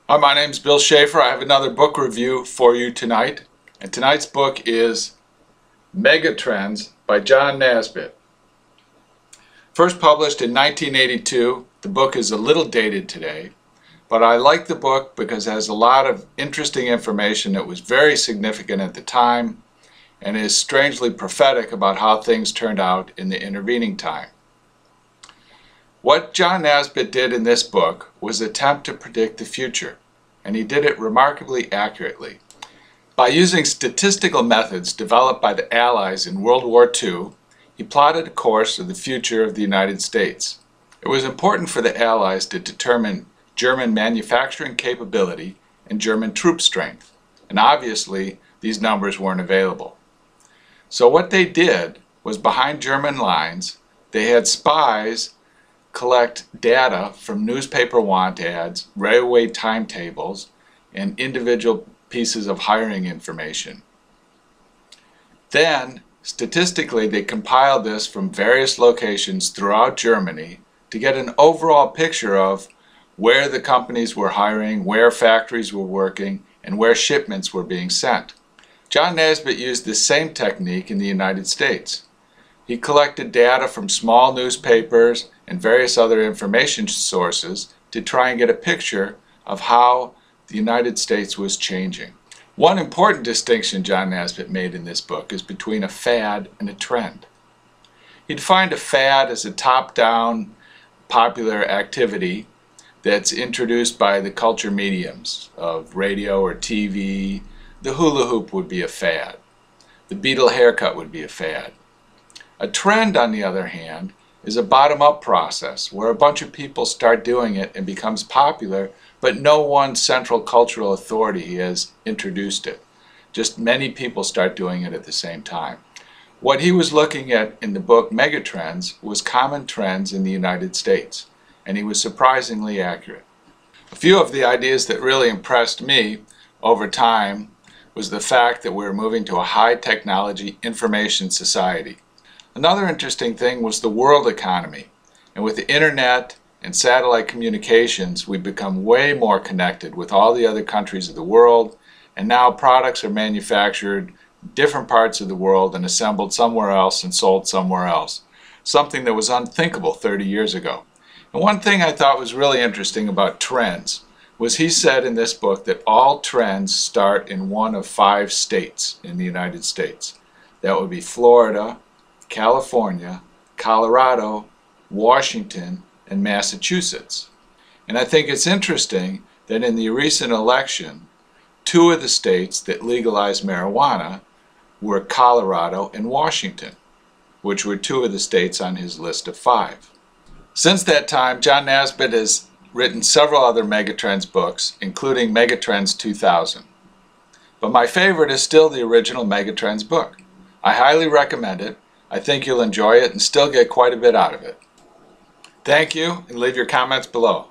Hi, my name is Bill Schaeffer. I have another book review for you tonight. And tonight's book is Megatrends by John Naisbit. First published in 1982, the book is a little dated today, but I like the book because it has a lot of interesting information that was very significant at the time and is strangely prophetic about how things turned out in the intervening time. What John Naisbit did in this book was attempt to predict the future, and he did it remarkably accurately. By using statistical methods developed by the Allies in World War II, he plotted a course of the future of the United States. It was important for the Allies to determine German manufacturing capability and German troop strength, and obviously these numbers weren't available. So what they did was, behind German lines, they had spies collect data from newspaper want ads, railway timetables, and individual pieces of hiring information. Then, statistically, they compiled this from various locations throughout Germany to get an overall picture of where the companies were hiring, where factories were working, and where shipments were being sent. John Naisbit used the same technique in the United States. He collected data from small newspapers and various other information sources to try and get a picture of how the United States was changing. One important distinction John Naisbit made in this book is between a fad and a trend. He defined a fad as a top-down popular activity that's introduced by the culture mediums of radio or TV. The hula hoop would be a fad. The Beatle haircut would be a fad. A trend, on the other hand, is a bottom-up process where a bunch of people start doing it and becomes popular, but no one central cultural authority has introduced it. Just many people start doing it at the same time. What he was looking at in the book Megatrends was common trends in the United States, and he was surprisingly accurate. A few of the ideas that really impressed me over time was the fact that we're moving to a high-technology information society. Another interesting thing was the world economy, and with the internet and satellite communications, we've become way more connected with all the other countries of the world, and now products are manufactured in different parts of the world and assembled somewhere else and sold somewhere else, something that was unthinkable 30 years ago. And one thing I thought was really interesting about trends was he said in this book that all trends start in one of 5 states in the United States. That would be Florida, California, Colorado, Washington, and Massachusetts. And I think it's interesting that in the recent election, 2 of the states that legalized marijuana were Colorado and Washington, which were 2 of the states on his list of 5. Since that time, John Naisbit has written several other Megatrends books, including Megatrends 2000. But my favorite is still the original Megatrends book. I highly recommend it. I think you'll enjoy it and still get quite a bit out of it. Thank you, and leave your comments below.